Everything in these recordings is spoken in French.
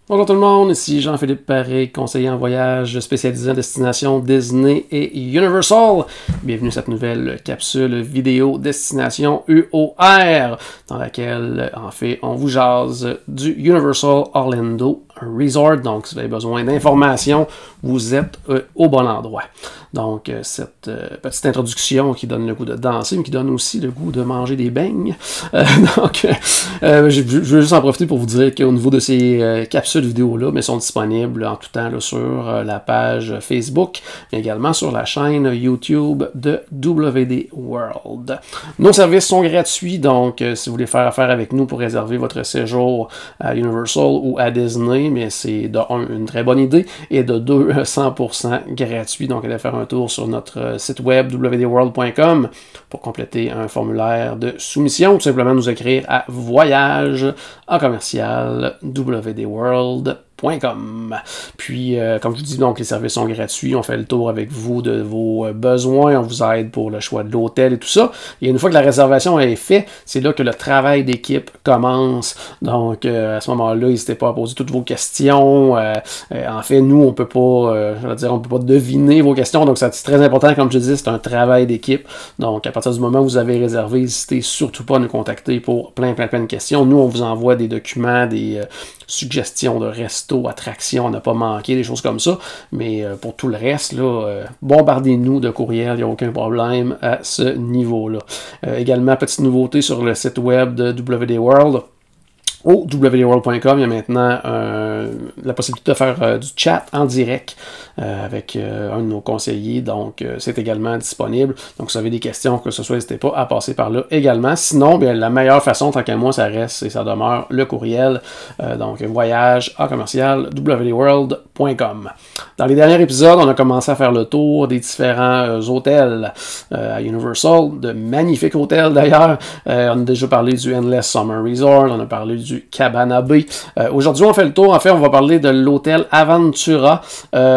Bonjour tout le monde, ici Jean-Philippe Paré, conseiller en voyage spécialisé en destination Disney et Universal. Bienvenue à cette nouvelle capsule vidéo destination UOR, dans laquelle, en fait, on vous jase du Universal Orlando Resort. Donc, si vous avez besoin d'informations, vous êtes au bon endroit. Donc, cette petite introduction qui donne le goût de danser, mais qui donne aussi le goût de manger des beignes. Je veux juste en profiter pour vous dire qu'au niveau de ces capsules vidéo-là, mais sont disponibles en tout temps là, sur la page Facebook, mais également sur la chaîne YouTube de WD World. Nos services sont gratuits, donc si vous voulez faire affaire avec nous pour réserver votre séjour à Universal ou à Disney, mais c'est de 1, une très bonne idée, et de 2, 100% gratuit. Donc, allez faire un tour sur notre site web wdworld.com pour compléter un formulaire de soumission, tout simplement nous écrire à voyage@wdworld.com. Puis, comme je vous dis, donc les services sont gratuits, on fait le tour avec vous de vos besoins, on vous aide pour le choix de l'hôtel et tout ça. Et une fois que la réservation est faite, c'est là que le travail d'équipe commence. Donc, à ce moment-là, n'hésitez pas à poser toutes vos questions. En fait, nous, on peut pas, on peut pas deviner vos questions, donc c'est très important, comme je dis, c'est un travail d'équipe. Donc, à partir du moment où vous avez réservé, n'hésitez surtout pas à nous contacter pour plein de questions. Nous, on vous envoie des documents, des suggestions de resto, attractions, on n'a pas manqué, des choses comme ça. Mais pour tout le reste, là, bombardez-nous de courriels, il n'y a aucun problème à ce niveau-là. Également, petite nouveauté sur le site web de WD World. Au wdworld.com, il y a maintenant la possibilité de faire du chat en direct avec un de nos conseillers. Donc, c'est également disponible. Donc, si vous avez des questions, que ce soit, n'hésitez pas à passer par là également. Sinon, bien, la meilleure façon, tant qu'à moi, ça reste et ça demeure le courriel. Donc, voyage@wdworld.com. Dans les derniers épisodes, on a commencé à faire le tour des différents hôtels à Universal, de magnifiques hôtels d'ailleurs. On a déjà parlé du Endless Summer Resort, on a parlé du Cabana Bay. Aujourd'hui, on fait le tour. En fait, on va parler de l'hôtel Aventura.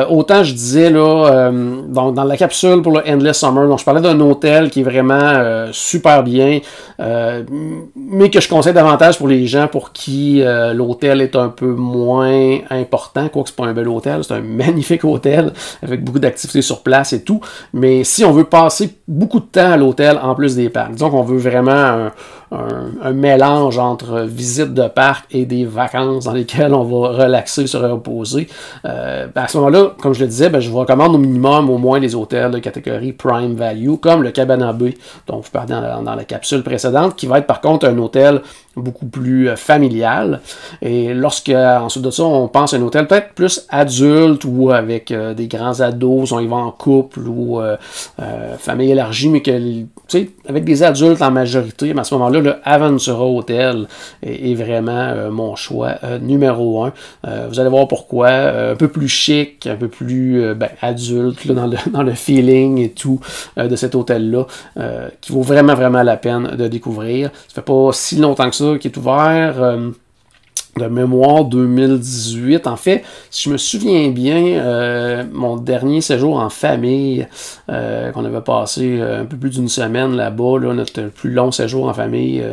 Autant je disais là, donc dans la capsule pour le Endless Summer, donc je parlais d'un hôtel qui est vraiment super bien, mais que je conseille davantage pour les gens pour qui l'hôtel est un peu moins important. Quoique c'est pas un bel hôtel, c'est un magnifique hôtel avec beaucoup d'activités sur place et tout. Mais si on veut passer beaucoup de temps à l'hôtel en plus des parcs, disons qu'on veut vraiment un mélange entre visite de parc et des vacances dans lesquelles on va relaxer, se reposer. À ce moment-là, comme je le disais, je vous recommande au minimum au moins les hôtels de catégorie Prime Value, comme le Cabana Bay, dont vous parlez dans la capsule précédente, qui va être par contre un hôtel beaucoup plus familial. Et lorsque, ensuite de ça, on pense à un hôtel peut-être plus adulte ou avec des grands ados, on y va en couple ou famille élargie, mais que, tu sais, avec des adultes en majorité, mais à ce moment-là, le Aventura Hotel est vraiment mon choix numéro 1. Vous allez voir pourquoi. Un peu plus chic, un peu plus adulte là, dans le feeling et tout de cet hôtel-là, qui vaut vraiment la peine de découvrir. Ça fait pas si longtemps que ça qui est ouvert. De mémoire 2018. En fait, si je me souviens bien, mon dernier séjour en famille, qu'on avait passé un peu plus d'une semaine là-bas, là, notre plus long séjour en famille,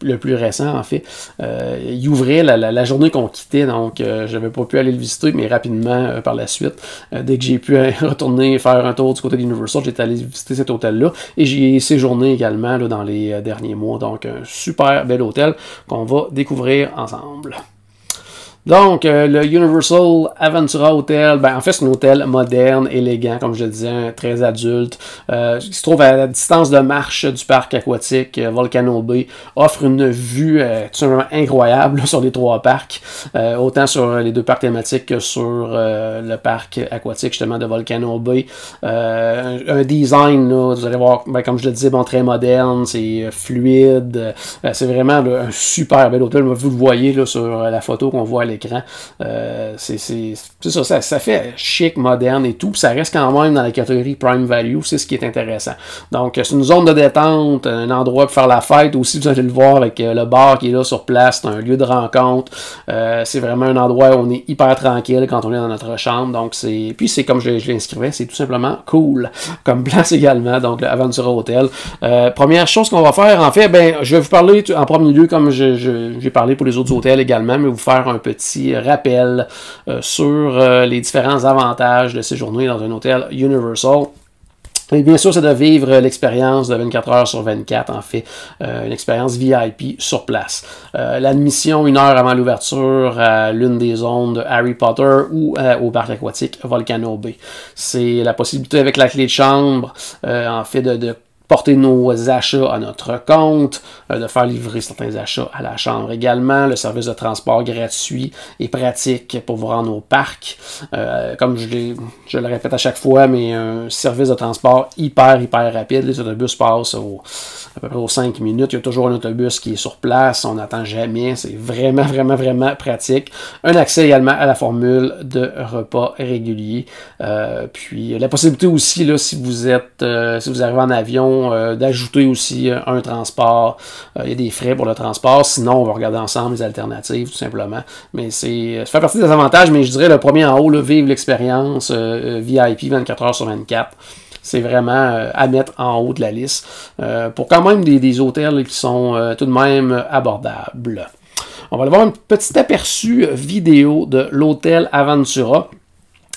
le plus récent en fait, il ouvrait la journée qu'on quittait, donc je n'avais pas pu aller le visiter, mais rapidement par la suite, dès que j'ai pu retourner faire un tour du côté d'Universal, j'étais allé visiter cet hôtel-là, et j'y ai séjourné également là, dans les derniers mois, donc un super bel hôtel qu'on va découvrir ensemble. Donc, le Universal Aventura Hotel, en fait, c'est un hôtel moderne, élégant, comme je le disais, très adulte, qui se trouve à la distance de marche du parc aquatique Volcano Bay, offre une vue tout simplement incroyable là, sur les 3 parcs, autant sur les 2 parcs thématiques que sur le parc aquatique, justement, de Volcano Bay. Un design, là, vous allez voir, comme je le disais, très moderne, c'est fluide, c'est vraiment là, un super bel hôtel. Vous le voyez là, sur la photo qu'on voit à l'écran. C'est ça fait chic, moderne et tout, puis ça reste quand même dans la catégorie Prime Value, c'est ce qui est intéressant. Donc, c'est une zone de détente, un endroit pour faire la fête aussi, vous allez le voir avec le bar qui est là sur place, c'est un lieu de rencontre, c'est vraiment un endroit où on est hyper tranquille quand on est dans notre chambre, donc puis c'est comme je l'inscrivais, c'est tout simplement cool, comme place également, donc le Aventura Hotel. Première chose qu'on va faire, en fait, je vais vous parler en premier lieu, comme j'ai parlé pour les autres hôtels également, mais vous faire un petit petit rappel sur les différents avantages de séjourner dans un hôtel Universal. Et bien sûr, c'est de vivre l'expérience de 24 heures sur 24, en fait, une expérience VIP sur place. L'admission 1 heure avant l'ouverture à l'une des zones de Harry Potter ou au parc aquatique Volcano Bay. C'est la possibilité avec la clé de chambre, en fait, de porter nos achats à notre compte, de faire livrer certains achats à la chambre également, le service de transport gratuit et pratique pour vous rendre au parc. Comme je le répète à chaque fois, mais un service de transport hyper rapide. Les autobus passent à peu près aux 5 minutes. Il y a toujours un autobus qui est sur place. On n'attend jamais. C'est vraiment pratique. Un accès également à la formule de repas réguliers. Puis la possibilité aussi, là, si vous arrivez en avion, d'ajouter aussi un transport. Il y a des frais pour le transport. Sinon, on va regarder ensemble les alternatives, tout simplement. Mais ça fait partie des avantages, mais je dirais le premier en haut, là, vivre l'expérience VIP 24 heures sur 24. C'est vraiment à mettre en haut de la liste. Pour quand même des hôtels qui sont tout de même abordables. On va aller voir un petit aperçu vidéo de l'hôtel Aventura.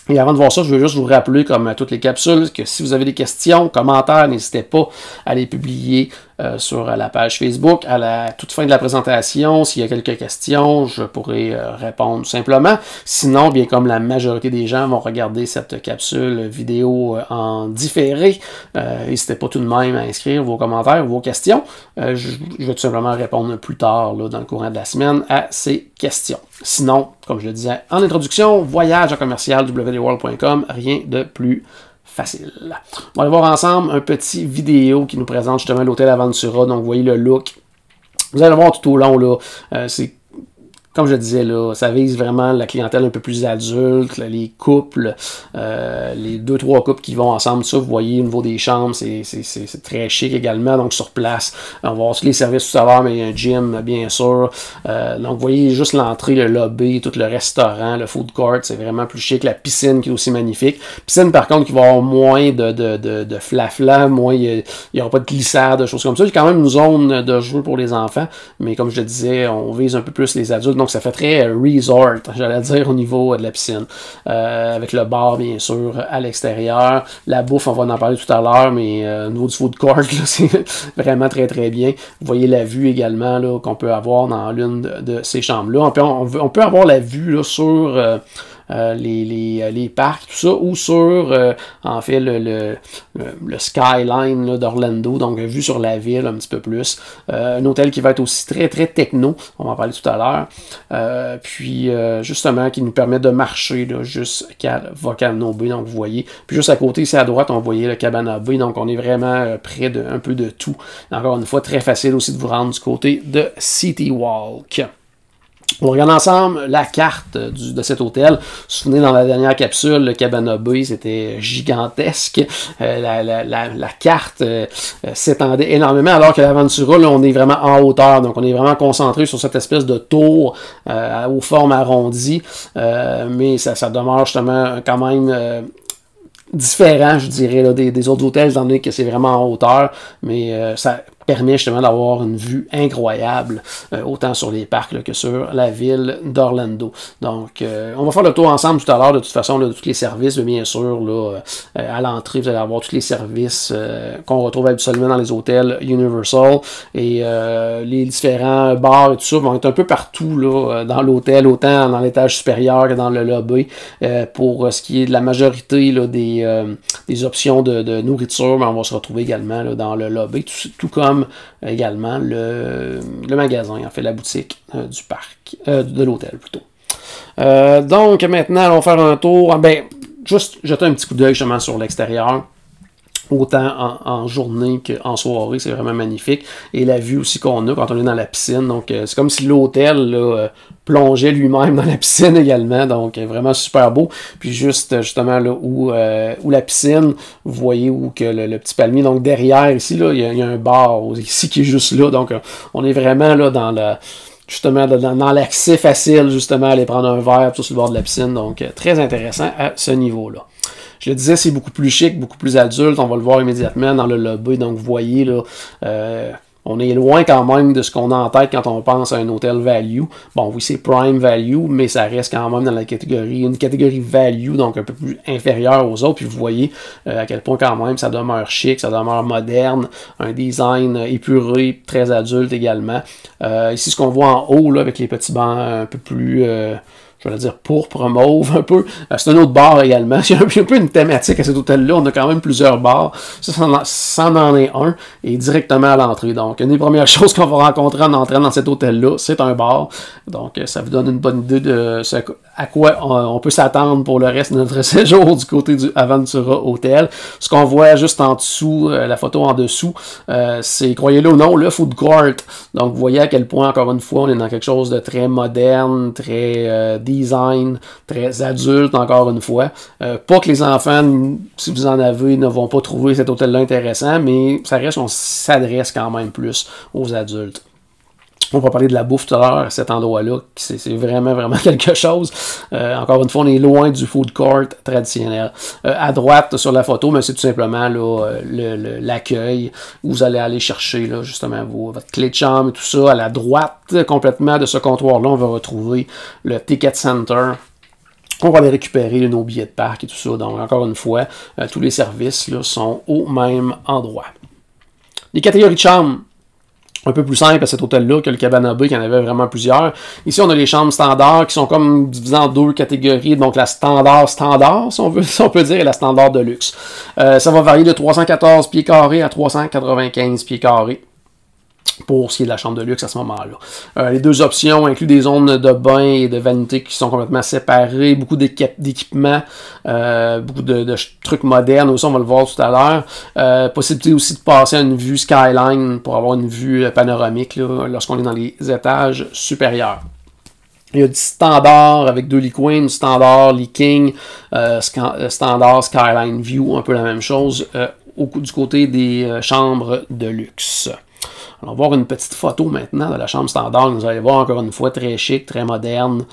Et avant de voir ça, je veux juste vous rappeler, comme à toutes les capsules, que si vous avez des questions, commentaires, n'hésitez pas à les publier sur la page Facebook. À la toute fin de la présentation, s'il y a quelques questions, je pourrai répondre simplement. Sinon, bien comme la majorité des gens vont regarder cette capsule vidéo en différé, n'hésitez pas tout de même à inscrire vos commentaires, vos questions. Je vais tout simplement répondre plus tard, là, dans le courant de la semaine, à ces questions. Sinon, comme je le disais en introduction, voyage à commercial wdworld.com, rien de plus facile. On va aller voir ensemble un petit vidéo qui nous présente justement l'hôtel Aventura. Donc, vous voyez le look. Vous allez le voir tout au long, là. C'est comme je disais, là, ça vise vraiment la clientèle un peu plus adulte, là, les couples, les 2-3 couples qui vont ensemble. Ça, vous voyez, au niveau des chambres, c'est très chic également. Donc, sur place, on va voir tous les services tout à l'heure, mais il y a un gym, bien sûr. Donc, vous voyez juste l'entrée, le lobby, tout le restaurant, le food court, c'est vraiment plus chic. La piscine qui est aussi magnifique. Piscine, par contre, qui va avoir moins de flafla, moins, il n'y aura pas de glissade, de choses comme ça. Il y a quand même une zone de jeu pour les enfants, mais comme je le disais, on vise un peu plus les adultes. Donc, ça fait très resort, j'allais dire, au niveau de la piscine. Avec le bar, bien sûr, à l'extérieur. La bouffe, on va en parler tout à l'heure, mais au niveau du food court, c'est vraiment très bien. Vous voyez la vue également qu'on peut avoir dans l'une de ces chambres-là. On peut avoir la vue là, sur les parcs, tout ça, ou sur, en fait, le skyline d'Orlando, donc vue sur la ville un petit peu plus. Un hôtel qui va être aussi très techno, on va en parler tout à l'heure. Puis, justement, qui nous permet de marcher jusqu'à Volcano Bay, donc vous voyez. Puis juste à côté, ici à droite, on voyait le Cabana Bay, donc on est vraiment près de un peu de tout. Encore une fois, très facile aussi de vous rendre du côté de City Walk. On regarde ensemble la carte de cet hôtel. Vous vous souvenez, dans la dernière capsule, le Cabana Bay, c'était gigantesque. La carte s'étendait énormément, alors que l'Aventura, là, on est vraiment en hauteur. Donc, on est vraiment concentré sur cette espèce de tour aux formes arrondies. Mais ça demeure justement quand même différent, je dirais, là, des autres hôtels, étant donné que c'est vraiment en hauteur. Mais ça permet justement d'avoir une vue incroyable, autant sur les parcs là, que sur la ville d'Orlando. Donc, on va faire le tour ensemble tout à l'heure, de toute façon, là, de tous les services, bien sûr, là, à l'entrée, vous allez avoir tous les services qu'on retrouve habituellement dans les hôtels Universal, et les différents bars et tout ça vont être un peu partout là, dans l'hôtel, autant dans l'étage supérieur que dans le lobby, pour ce qui est de la majorité là, des options de nourriture, mais on va se retrouver également là, dans le lobby, tout comme également le magasin, en fait, la boutique du parc, de l'hôtel plutôt. Donc maintenant, on va faire un tour. Juste jeter un petit coup d'œil justement sur l'extérieur. Autant en journée qu'en soirée, c'est vraiment magnifique. Et la vue aussi qu'on a quand on est dans la piscine. Donc, c'est comme si l'hôtel plongeait lui-même dans la piscine également. Donc, vraiment super beau. Puis justement là où la piscine, vous voyez où que le petit palmier. Donc, derrière ici, là, il y a un bar ici qui est juste là. Donc, on est vraiment là dans l'accès facile, justement, à aller prendre un verre tout sur le bord de la piscine. Donc, très intéressant à ce niveau-là. Je le disais, c'est beaucoup plus chic, beaucoup plus adulte. On va le voir immédiatement dans le lobby. Donc, vous voyez, là, On est loin quand même de ce qu'on a en tête quand on pense à un hôtel value. Bon, oui, c'est prime value, mais ça reste quand même dans la catégorie, une catégorie value, donc un peu plus inférieure aux autres. Puis vous voyez à quel point quand même ça demeure chic, ça demeure moderne, un design épuré, très adulte également. Ici, ce qu'on voit en haut, là, avec les petits bancs un peu plus... je vais dire pourpre, mauve, un peu. C'est un autre bar également. Il y a un peu une thématique à cet hôtel-là. On a quand même plusieurs bars. Ça en est un. Et directement à l'entrée. Donc, une des premières choses qu'on va rencontrer en entrant dans cet hôtel-là, c'est un bar. Donc, ça vous donne une bonne idée de à quoi on peut s'attendre pour le reste de notre séjour du côté du Aventura Hotel. Ce qu'on voit juste en dessous, la photo en dessous, c'est, croyez-le ou non, le food court. Donc, vous voyez à quel point, encore une fois, on est dans quelque chose de très moderne, très design, très adulte, encore une fois. Pas que les enfants, si vous en avez, ne vont pas trouver cet hôtel-là intéressant, mais ça reste, on s'adresse quand même plus aux adultes. On va parler de la bouffe tout à l'heure à cet endroit-là, c'est vraiment, vraiment quelque chose. Encore une fois, on est loin du food court traditionnel. À droite, sur la photo, c'est tout simplement l'accueil où vous allez aller chercher là, justement votre clé de chambre et tout ça. À la droite, complètement de ce comptoir-là, on va retrouver le Ticket Center. On va aller récupérer nos billets de parc et tout ça. Donc, encore une fois, tous les services là, sont au même endroit. Les catégories de chambres. Un peu plus simple à cet hôtel-là que le Cabana Bay, qui en avait vraiment plusieurs. Ici, on a les chambres standards qui sont comme divisées en deux catégories. Donc, la standard, si on peut dire, et la standard de luxe. Ça va varier de 314 pieds carrés à 395 pieds carrés pour ce qui est de la chambre de luxe à ce moment-là. Les deux options incluent des zones de bain et de vanité qui sont complètement séparées, beaucoup d'équipements, beaucoup de trucs modernes, aussi on va le voir tout à l'heure. Possibilité aussi de passer à une vue skyline pour avoir une vue panoramique là, lorsqu'on est dans les étages supérieurs. Il y a du standard avec deux lits queen, du standard lit king, standard skyline view, un peu la même chose du côté des chambres de luxe. On va voir une petite photo maintenant de la chambre standard. Vous allez voir encore une fois très chic, très moderne,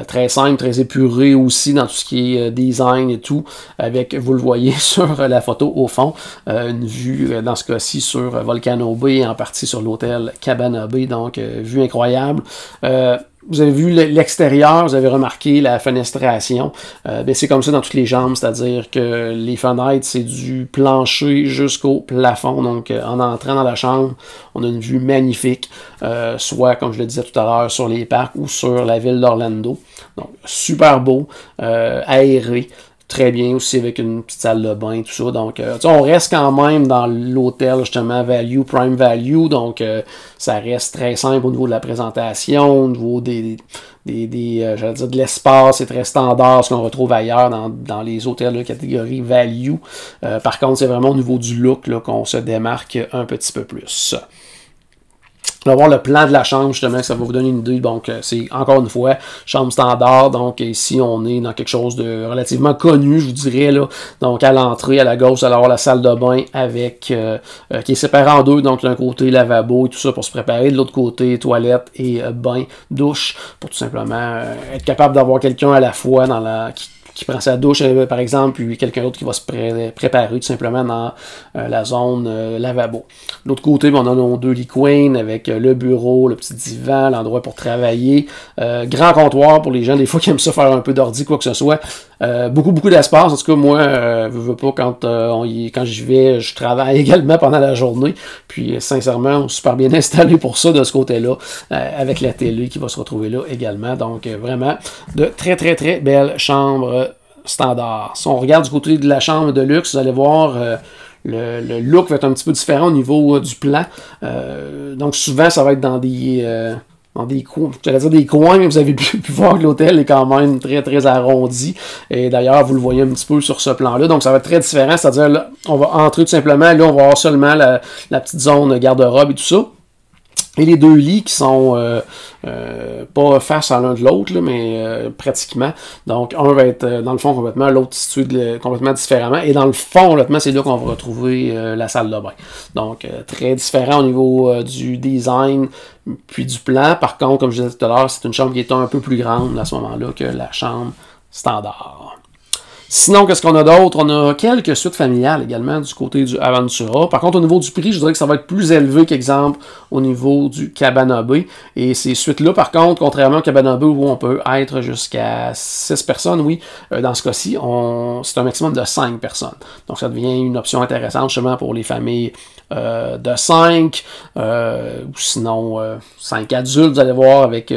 très simple, très épuré aussi dans tout ce qui est design et tout. Avec, vous le voyez sur la photo au fond, une vue dans ce cas-ci sur Volcano Bay, en partie sur l'hôtel Cabana Bay. Donc, vue incroyable. Vous avez vu l'extérieur, vous avez remarqué la fenestration. C'est comme ça dans toutes les chambres, c'est-à-dire que les fenêtres, c'est du plancher jusqu'au plafond. Donc, en entrant dans la chambre, on a une vue magnifique, soit, comme je le disais tout à l'heure, sur les parcs ou sur la ville d'Orlando. Donc, super beau, aéré. Très bien aussi avec une petite salle de bain, tout ça. Donc, on reste quand même dans l'hôtel, justement, value, prime value. Donc, ça reste très simple au niveau de la présentation, au niveau j'allais dire de l'espace, c'est très standard, ce qu'on retrouve ailleurs dans les hôtels de catégorie value. Par contre, c'est vraiment au niveau du look là, qu'on se démarque un petit peu plus. On va voir le plan de la chambre, justement, ça va vous donner une idée. Donc, c'est encore une fois, chambre standard. Donc, ici, on est dans quelque chose de relativement connu, je vous dirais. Là. Donc, à l'entrée, à la gauche, vous allez avoir la salle de bain avec qui est séparée en deux. Donc, d'un côté, lavabo et tout ça pour se préparer. De l'autre côté, toilette et bain, douche, pour tout simplement être capable d'avoir quelqu'un à la fois qui prend sa douche, par exemple, puis quelqu'un d'autre qui va se préparer tout simplement dans la zone lavabo. De l'autre côté, on a nos deux lits queen avec le bureau, le petit divan, l'endroit pour travailler. Grand comptoir pour les gens, des fois, qui aiment ça faire un peu d'ordi, quoi que ce soit. Beaucoup d'espace. En tout cas, moi, je veux pas quand j'y vais, je travaille également pendant la journée. Puis, sincèrement, on est super bien installé pour ça de ce côté-là, avec la télé qui va se retrouver là également. Donc, vraiment, de très, très, très belles chambres standard. Si on regarde du côté de la chambre de luxe, vous allez voir le look va être un petit peu différent au niveau du plan. Donc souvent, ça va être dans des coins, j'allais dire des coins, mais vous avez pu voir que l'hôtel est quand même très, très arrondi. Et d'ailleurs, vous le voyez un petit peu sur ce plan-là. Donc, ça va être très différent. C'est-à-dire, là, on va entrer tout simplement. Là, on va avoir seulement la petite zone garde-robe et tout ça. Et les deux lits qui sont pas face à l'un de l'autre, mais pratiquement. Donc, un va être dans le fond complètement, l'autre situé complètement différemment. Et dans le fond, complètement, c'est là qu'on va retrouver la salle de bain. Donc, très différent au niveau du design puis du plan. Par contre, comme je disais tout à l'heure, c'est une chambre qui est un peu plus grande à ce moment-là que la chambre standard. Sinon, qu'est-ce qu'on a d'autre? On a quelques suites familiales également du côté du Aventura. Par contre, au niveau du prix, je dirais que ça va être plus élevé qu'exemple au niveau du Cabana Bay. Et ces suites-là, par contre, contrairement au Cabana Bay où on peut être jusqu'à 6 personnes, oui, dans ce cas-ci, c'est un maximum de 5 personnes. Donc, ça devient une option intéressante justement pour les familles de 5, ou sinon 5 adultes, vous allez voir avec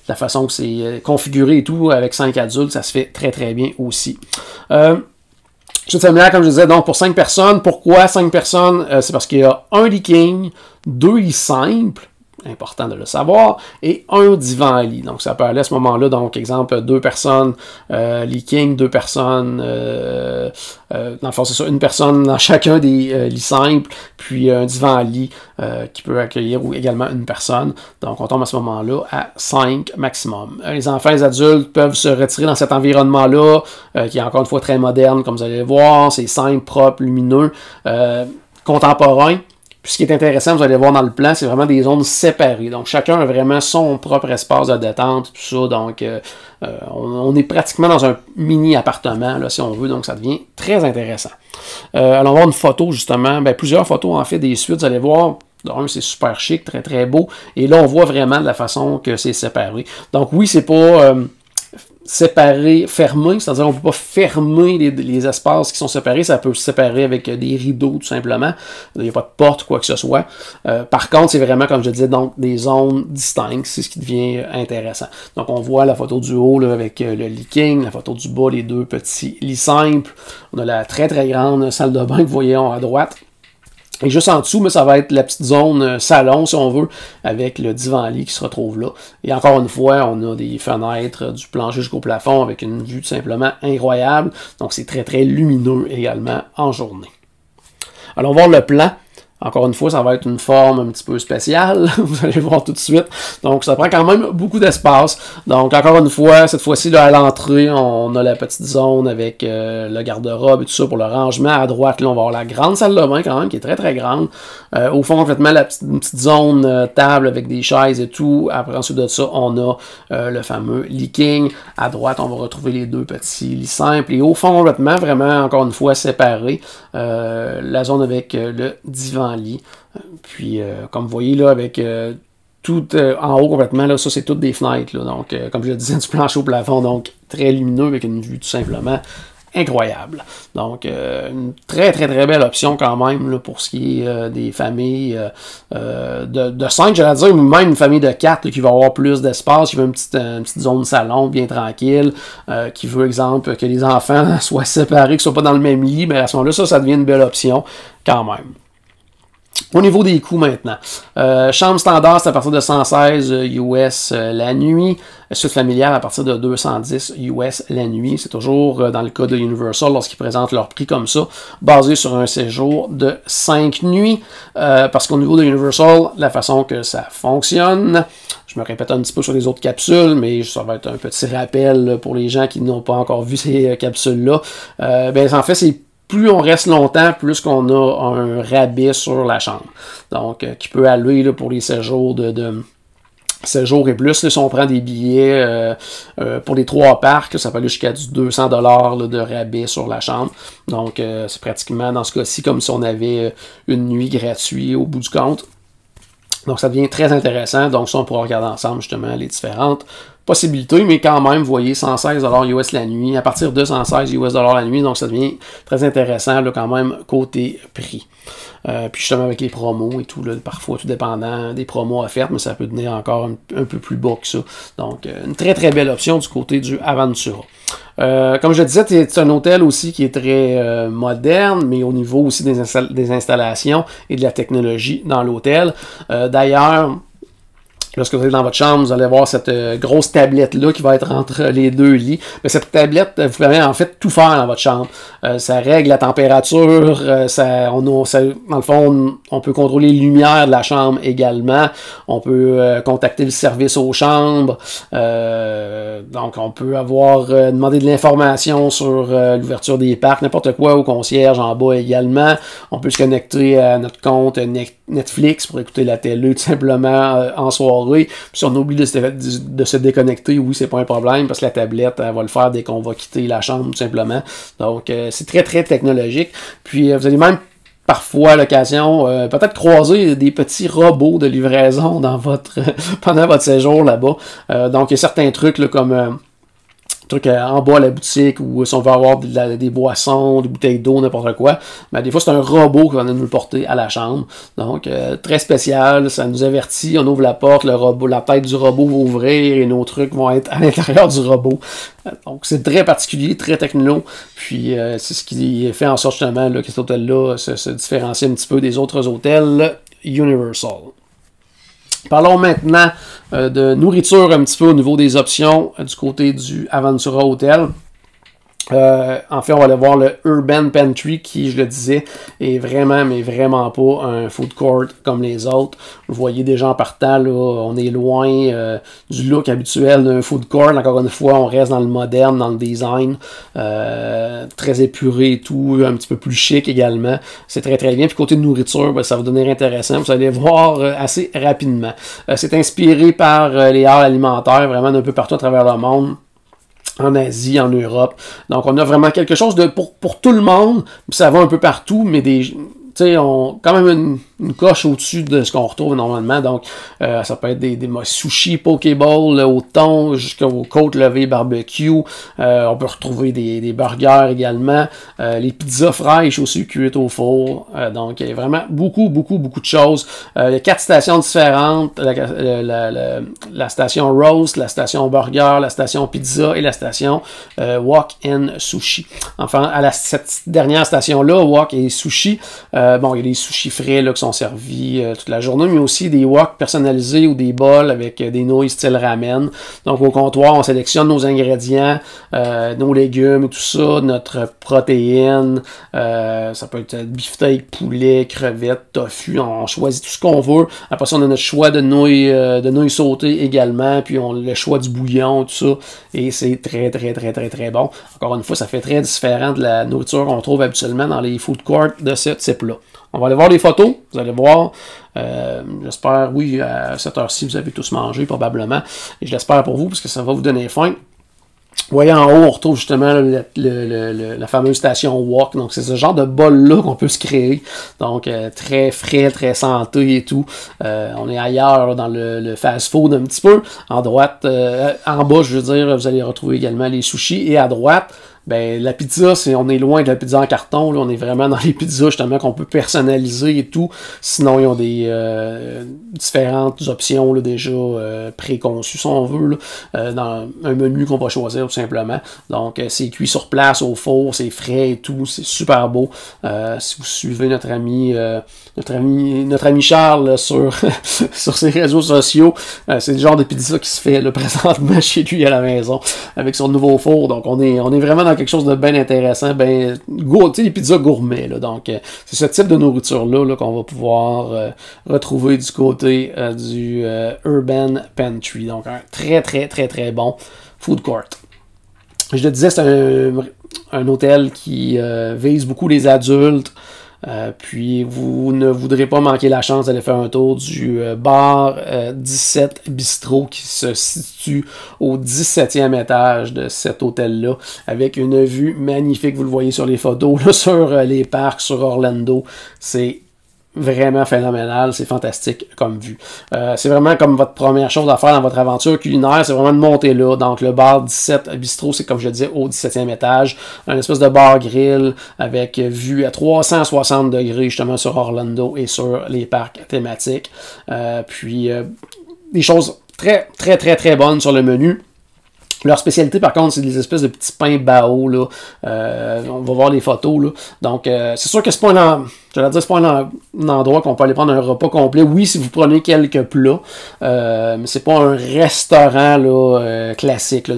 la façon que c'est configuré et tout, avec 5 adultes, ça se fait très très bien aussi. Suite familiale, comme je disais, donc pour 5 personnes, pourquoi 5 personnes? C'est parce qu'il y a un lit king, 2 lits simples, important de le savoir, et un divan à lit. Donc, ça peut aller à ce moment-là, donc, exemple, 2 personnes, lit king, 2 personnes, dans le fond, c'est ça, une personne dans chacun des lits simples, puis un divan à lit qui peut accueillir également une personne. Donc, on tombe à ce moment-là à 5 maximum. Les enfants et les adultes peuvent se retirer dans cet environnement-là, qui est encore une fois très moderne, comme vous allez le voir. C'est simple, propre, lumineux, contemporain. Puis ce qui est intéressant, vous allez voir dans le plan, c'est vraiment des zones séparées. Donc, chacun a vraiment son propre espace de détente, tout ça. Donc, on est pratiquement dans un mini-appartement, là, si on veut. Donc, ça devient très intéressant. Allons voir une photo, justement. Ben, plusieurs photos, en fait, des suites. Vous allez voir, c'est super chic, très, très beau. Et là, on voit vraiment de la façon que c'est séparé. Donc, oui, c'est pas séparé, fermé, c'est-à-dire on ne peut pas fermer les espaces qui sont séparés, ça peut se séparer avec des rideaux tout simplement, il n'y a pas de porte quoi que ce soit. Par contre, c'est vraiment, comme je disais, donc des zones distinctes, c'est ce qui devient intéressant. Donc on voit la photo du haut là, avec le lit king, la photo du bas, les 2 petits lits simples, on a la très très grande salle de bain que vous voyez à droite. Et juste en dessous, mais ça va être la petite zone salon, si on veut, avec le divan-lit qui se retrouve là. Et encore une fois, on a des fenêtres du plancher jusqu'au plafond avec une vue tout simplement incroyable. Donc, c'est très, très lumineux également en journée. Allons voir le plan. Encore une fois, ça va être une forme un petit peu spéciale, vous allez voir tout de suite. Donc, ça prend quand même beaucoup d'espace. Donc, encore une fois, cette fois-ci, là, à l'entrée, on a la petite zone avec le garde-robe et tout ça pour le rangement. À droite, là, on va avoir la grande salle de bain quand même, qui est très, très grande. Au fond, complètement, une petite zone table avec des chaises et tout. Après, ensuite de ça, on a le fameux lit king. À droite, on va retrouver les 2 petits lits simples. Et au fond, complètement, vraiment, encore une fois, séparé. La zone avec le divan lit. Puis, comme vous voyez là, avec tout en haut complètement, là, ça c'est toutes des fenêtres. Là, donc, comme je le disais, du plancher au plafond, donc très lumineux avec une vue tout simplement incroyable. Donc, une très très très belle option quand même là, pour ce qui est des familles de 5, j'allais dire, ou même une famille de 4 là, qui va avoir plus d'espace, qui veut une petite zone salon bien tranquille, qui veut, exemple, que les enfants soient séparés, qu'ils ne soient pas dans le même lit, mais à ce moment-là, ça devient une belle option quand même. Au niveau des coûts maintenant, chambre standard, c'est à partir de 116 US la nuit. Suite familiale à partir de 210 US la nuit. C'est toujours dans le cas de Universal lorsqu'ils présentent leur prix comme ça, basé sur un séjour de 5 nuits. Parce qu'au niveau de Universal, la façon que ça fonctionne, je me répète un petit peu sur les autres capsules, mais ça va être un petit rappel pour les gens qui n'ont pas encore vu ces capsules-là. En fait, c'est plus on reste longtemps, plus qu'on a un rabais sur la chambre. Donc, qui peut aller là, pour les séjours de séjours et plus. Là, si on prend des billets pour les 3 parcs, ça peut aller jusqu'à du 200$ là, de rabais sur la chambre. Donc, c'est pratiquement dans ce cas-ci comme si on avait une nuit gratuite au bout du compte. Donc, ça devient très intéressant. Donc, ça, on pourra regarder ensemble justement les différentes possibilités, mais quand même, vous voyez, 116$ US la nuit, à partir de 116 US$ la nuit, donc ça devient très intéressant là, quand même côté prix. Puis justement avec les promos et tout, là, parfois tout dépendant des promos offertes, mais ça peut devenir encore un peu plus bas que ça. Donc une très très belle option du côté du Aventura. Comme je le disais, c'est un hôtel aussi qui est très moderne, mais au niveau aussi des installations et de la technologie dans l'hôtel. D'ailleurs, lorsque vous êtes dans votre chambre, vous allez voir cette grosse tablette-là qui va être entre les 2 lits. Mais cette tablette vous permet en fait tout faire dans votre chambre. Ça règle la température, dans le fond, on peut contrôler les lumières de la chambre également. On peut contacter le service aux chambres. Donc, on peut demander de l'information sur l'ouverture des parcs, n'importe quoi, au concierge en bas également. On peut se connecter à notre compte Netflix pour écouter la télé tout simplement en soirée. soirée. Puis si on oublie de se déconnecter, oui, c'est pas un problème parce que la tablette, elle va le faire dès qu'on va quitter la chambre, tout simplement. Donc, c'est très, très technologique. Puis, vous allez même parfois à l'occasion, peut-être croiser des petits robots de livraison dans votre pendant votre séjour là-bas. Donc, il y a certains trucs là, comme trucs en bas à la boutique ou si on veut avoir des boissons, des bouteilles d'eau, n'importe quoi. Mais des fois, c'est un robot qui va nous le porter à la chambre. Donc, très spécial, ça nous avertit, on ouvre la porte, le robot, la tête du robot va ouvrir et nos trucs vont être à l'intérieur du robot. Donc, c'est très particulier, très techno. Puis, c'est ce qui fait en sorte justement là, que cet hôtel-là se différencie un petit peu des autres hôtels Universal. Parlons maintenant de nourriture un petit peu au niveau des options du côté du Aventura Hotel. En fait, on va aller voir le Urban Pantry qui, je le disais, est vraiment, mais vraiment pas un food court comme les autres. Vous voyez déjà en partant, là, on est loin du look habituel d'un food court. Encore une fois, on reste dans le moderne, dans le design, très épuré et tout, un petit peu plus chic également. C'est très, très bien. Puis côté de nourriture, ben, ça va devenir intéressant. Vous allez voir assez rapidement. C'est inspiré par les halls alimentaires, vraiment d'un peu partout à travers le monde. En Asie, en Europe. Donc, on a vraiment quelque chose de pour tout le monde. Ça va un peu partout, mais quand même une coche au-dessus de ce qu'on retrouve normalement. Donc, ça peut être des sushis, pokeballs, au thon, jusqu'aux côtes levées barbecue. On peut retrouver des burgers également. Les pizzas fraîches aussi cuites au four. Donc, il y a vraiment beaucoup de choses. Il y a 4 stations différentes. La station roast, la station burger, la station pizza et la station wok and sushi. Enfin, à cette dernière station-là, wok et sushi, bon, il y a des sushis frais là, qui sont servis toute la journée, mais aussi des wok personnalisés ou des bols avec des nouilles style ramen. Donc au comptoir, on sélectionne nos ingrédients, nos légumes et tout ça, notre protéine, ça peut être beefsteak, poulet, crevettes, tofu, on choisit tout ce qu'on veut. Après ça, on a notre choix de nouilles sautées également, puis on a le choix du bouillon, tout ça, et c'est très bon. Encore une fois, ça fait très différent de la nourriture qu'on trouve habituellement dans les food courts de ce type-là. On va aller voir les photos, vous allez voir. J'espère, oui, à cette heure-ci, vous avez tous mangé probablement. Et je l'espère pour vous, parce que ça va vous donner faim. Vous voyez en haut, on retrouve justement la fameuse station wok. Donc, c'est ce genre de bol-là qu'on peut se créer. Donc, très frais, très santé et tout. On est ailleurs là, dans le fast-food un petit peu. En droite, en bas, je veux dire, vous allez retrouver également les sushis. Et à droite, ben, la pizza, on est loin de la pizza en carton, là, on est vraiment dans les pizzas justement qu'on peut personnaliser et tout. Sinon, ils ont des différentes options là, déjà préconçues, si on veut, là, dans un menu qu'on va choisir tout simplement. Donc, c'est cuit sur place au four, c'est frais et tout, c'est super beau. Si vous suivez notre ami Charles là, sur ses réseaux sociaux, c'est le genre de pizza qui se fait là, présentement chez lui à la maison avec son nouveau four. Donc, on est vraiment dans quelque chose de bien intéressant, ben, tu sais, les pizzas gourmets, là, donc c'est ce type de nourriture-là là, qu'on va pouvoir retrouver du côté du Urban Pantry, donc un très bon food court. Je le disais, c'est un hôtel qui vise beaucoup les adultes. Puis vous ne voudrez pas manquer la chance d'aller faire un tour du bar 17 Bistrot qui se situe au 17e étage de cet hôtel-là avec une vue magnifique, vous le voyez sur les photos, là, sur les parcs, sur Orlando. C'est vraiment phénoménal, c'est fantastique comme vue. C'est vraiment comme votre première chose à faire dans votre aventure culinaire, c'est vraiment de monter là. Donc le bar 17 Bistrot, c'est comme je le disais, au 17e étage, un espèce de bar grill avec vue à 360 degrés justement sur Orlando et sur les parcs thématiques. Puis des choses très bonnes sur le menu. Leur spécialité, par contre, c'est des espèces de petits pains bao, là. On va voir les photos, là. Donc, c'est sûr que c'est pas c'est pas un endroit qu'on peut aller prendre un repas complet. Oui, si vous prenez quelques plats, mais c'est pas un restaurant, là, classique, là.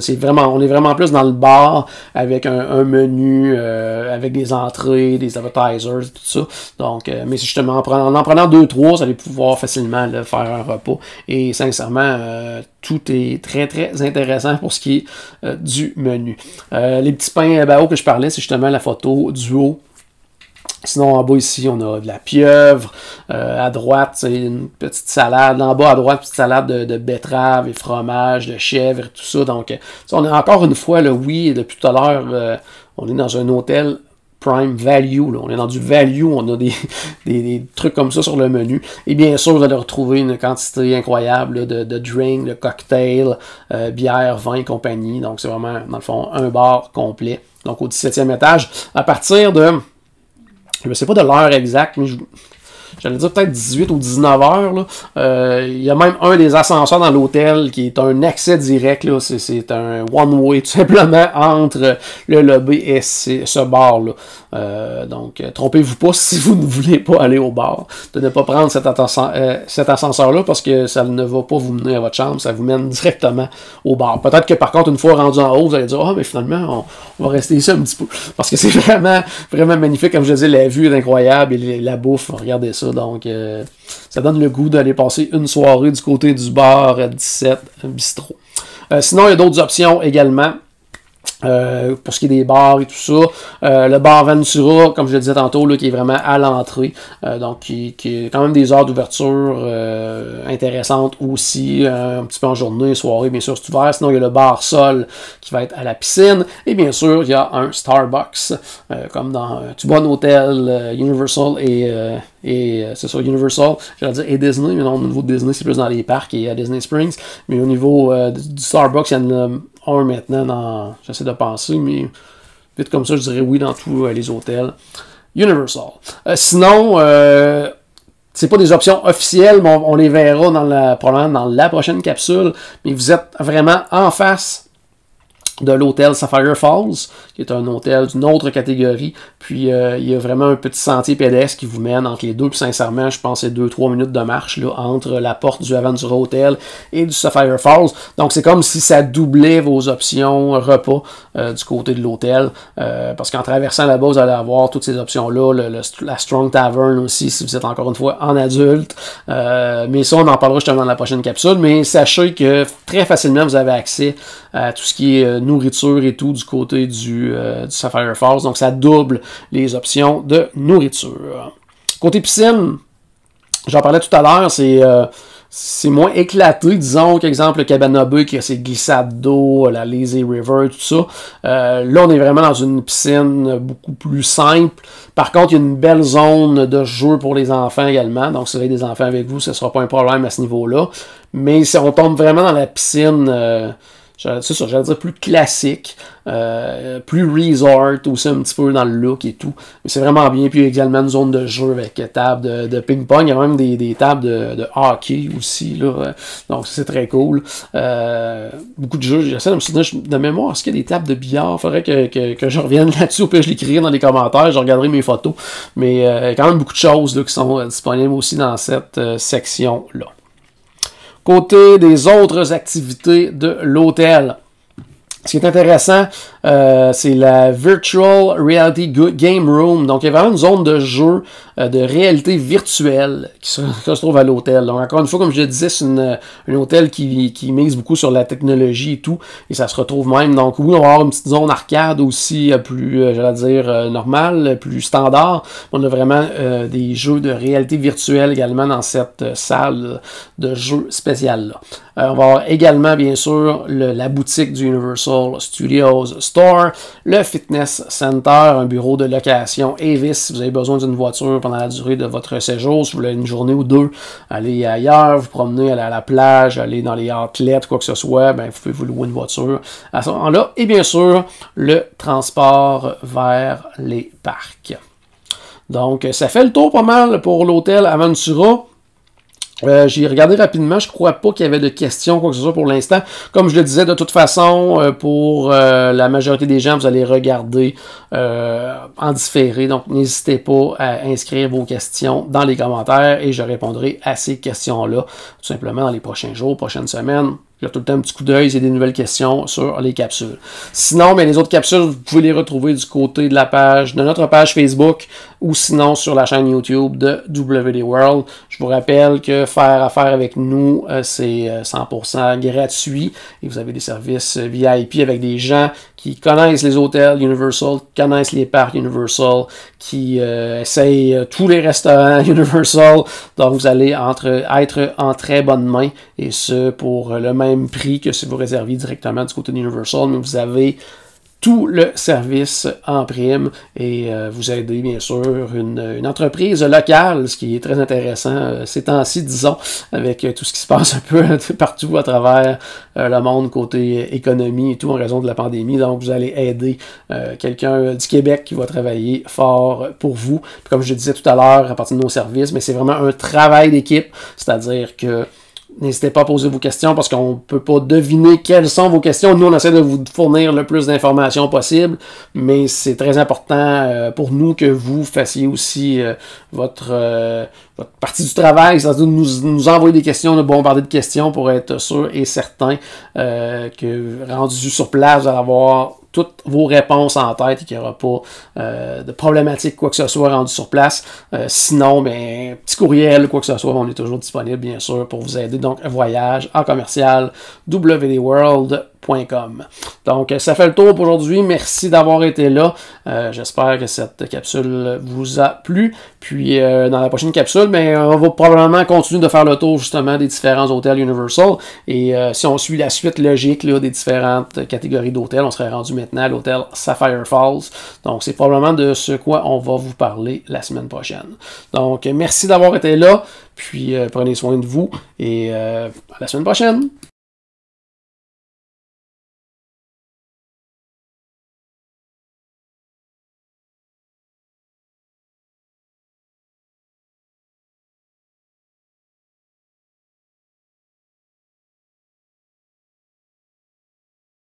On est vraiment plus dans le bar, avec un menu, avec des entrées, des appetizers, tout ça. Donc, mais justement, en prenant 2-3, vous allez pouvoir facilement là, faire un repas. Et sincèrement, tout est très intéressant pour ce qui est du menu. Les petits pains bao que je parlais, c'est justement la photo du haut. Sinon, en bas ici, on a de la pieuvre. À droite, c'est une petite salade. En bas, à droite, une petite salade de betterave et fromage, de chèvre et tout ça. Donc, on est encore une fois, là, oui, depuis tout à l'heure, on est dans un hôtel Prime Value. Là. On est dans du value, on a des trucs comme ça sur le menu. Et bien sûr, vous allez retrouver une quantité incroyable là, de drinks, de cocktails, bière, vin et compagnie. Donc, c'est vraiment, dans le fond, un bar complet. Donc, au 17e étage, à partir de... Je ne sais pas de l'heure exacte, mais j'allais dire peut-être 18 ou 19 heures. Il y a même un des ascenseurs dans l'hôtel qui est un accès direct. C'est un one-way tout simplement entre le lobby et ce bar-là. Donc, trompez-vous pas si vous ne voulez pas aller au bar. De ne pas prendre cet ascenseur-là parce que ça ne va pas vous mener à votre chambre. Ça vous mène directement au bar. Peut-être que par contre, une fois rendu en haut, vous allez dire « Ah, mais finalement, on va rester ici un petit peu. » Parce que c'est vraiment, vraiment magnifique. Comme je disais, la vue est incroyable et la bouffe, regardez ça. Donc, ça donne le goût d'aller passer une soirée du côté du bar 17 Bistrot. Sinon, il y a d'autres options également. Pour ce qui est des bars et tout ça, le bar Ventura, comme je le disais tantôt, là, qui est vraiment à l'entrée, donc qui a quand même des heures d'ouverture intéressantes aussi, un petit peu en journée, soirée, bien sûr, c'est ouvert. Sinon, il y a le bar Sol qui va être à la piscine, et bien sûr, il y a un Starbucks, comme dans tout bon hôtel Universal et c'est ça, Universal, j'allais dire et Disney, mais non, au niveau de Disney, c'est plus dans les parcs et à Disney Springs, mais au niveau du Starbucks, il y en a un maintenant j'essaie de penser, mais vite comme ça, je dirais oui dans tous les hôtels Universal. Sinon, c'est pas des options officielles, mais on les verra probablement dans la prochaine capsule, mais vous êtes vraiment en face de l'hôtel Sapphire Falls, qui est un hôtel d'une autre catégorie. Puis il y a vraiment un petit sentier pédestre qui vous mène entre les deux. Puis sincèrement, je pense que c'est 2-3 minutes de marche là, entre la porte du Aventura Hotel et du Sapphire Falls. Donc c'est comme si ça doublait vos options repas du côté de l'hôtel. Parce qu'en traversant là-bas, vous allez avoir toutes ces options-là. La Strong Tavern aussi, si vous êtes encore une fois en adulte. Mais ça, on en parlera justement dans la prochaine capsule. Mais sachez que très facilement, vous avez accès à tout ce qui est nourriture et tout du côté du Sapphire Falls. Donc, ça double les options de nourriture. Côté piscine, j'en parlais tout à l'heure, c'est moins éclaté, disons, qu'exemple, le Cabana Bay qui a ses glissades d'eau, la Lazy River, tout ça. Là, on est vraiment dans une piscine beaucoup plus simple. Par contre, il y a une belle zone de jeu pour les enfants également. Donc, si vous avez des enfants avec vous, ce ne sera pas un problème à ce niveau-là. Mais si on tombe vraiment dans la piscine... c'est ça, j'allais dire plus classique, plus resort aussi un petit peu dans le look et tout. Mais c'est vraiment bien. Puis il y a également une zone de jeu avec table de ping-pong. Il y a même des tables de hockey aussi. Là. Donc c'est très cool. Beaucoup de jeux. J'essaie de me souvenir de mémoire. Est-ce qu'il y a des tables de billard? Il faudrait que je revienne là-dessus. Ou que je l'écrirai dans les commentaires. Je regarderai mes photos. Mais il y a quand même beaucoup de choses là, qui sont disponibles aussi dans cette section-là. Côté des autres activités de l'hôtel, ce qui est intéressant, c'est la Virtual Reality Game Room. Donc, il y a vraiment une zone de jeu de réalité virtuelle qui se trouve à l'hôtel. Donc, encore une fois, comme je le disais, c'est un hôtel qui mise beaucoup sur la technologie et tout. Et ça se retrouve même. Donc, oui, on va avoir une petite zone arcade aussi plus, j'allais dire, normale, plus standard. On a vraiment des jeux de réalité virtuelle également dans cette salle de jeu spéciale-là. On va avoir également, bien sûr, la boutique du Universal Studios Store, le Fitness Center, un bureau de location Avis, si vous avez besoin d'une voiture pendant la durée de votre séjour, si vous voulez une journée ou deux, aller ailleurs, vous promener, aller à la plage, aller dans les outlets, quoi que ce soit, ben, vous pouvez vous louer une voiture à ce moment-là. Et bien sûr, le transport vers les parcs. Donc, ça fait le tour pas mal pour l'hôtel Aventura. J'ai regardé rapidement, je crois pas qu'il y avait de questions, quoi que ce soit pour l'instant. Comme je le disais, de toute façon, pour la majorité des gens, vous allez regarder en différé. Donc, n'hésitez pas à inscrire vos questions dans les commentaires et je répondrai à ces questions-là, tout simplement dans les prochains jours, prochaines semaines. J'ai tout le temps un petit coup d'œil, c'est des nouvelles questions sur les capsules. Sinon, mais les autres capsules, vous pouvez les retrouver du côté de notre page Facebook ou sinon sur la chaîne YouTube de WD World. Je vous rappelle que faire affaire avec nous, c'est 100% gratuit et vous avez des services VIP avec des gens qui connaissent les hôtels Universal, qui connaissent les parcs Universal, qui essayent tous les restaurants Universal. Donc, vous allez être en très bonne main, et ce, pour le même prix que si vous réserviez directement du côté d'Universal, mais vous avez tout le service en prime, et vous aidez bien sûr une entreprise locale, ce qui est très intéressant ces temps-ci, disons, avec tout ce qui se passe un peu partout à travers le monde côté économie et tout en raison de la pandémie. Donc vous allez aider quelqu'un du Québec qui va travailler fort pour vous. Puis, comme je le disais tout à l'heure, à partir de nos services, mais c'est vraiment un travail d'équipe, c'est-à-dire que n'hésitez pas à poser vos questions parce qu'on ne peut pas deviner quelles sont vos questions. Nous, on essaie de vous fournir le plus d'informations possible, mais c'est très important pour nous que vous fassiez aussi votre partie du travail, c'est-à-dire nous envoyer des questions, nous bombarder de questions pour être sûr et certain que rendu sur place, vous allez avoir toutes vos réponses en tête et qu'il n'y aura pas de problématique, quoi que ce soit, rendu sur place. Sinon, ben, petit courriel, quoi que ce soit, on est toujours disponible, bien sûr, pour vous aider. Donc, voyage en commercial wdworld.com. Donc, ça fait le tour pour aujourd'hui. Merci d'avoir été là. J'espère que cette capsule vous a plu. Puis, dans la prochaine capsule, ben, on va probablement continuer de faire le tour, justement, des différents hôtels Universal. Et si on suit la suite logique là, des différentes catégories d'hôtels, on serait rendu maintenant à l'hôtel Sapphire Falls. Donc, c'est probablement de ce quoi on va vous parler la semaine prochaine. Donc, merci d'avoir été là. Puis, prenez soin de vous. Et à la semaine prochaine.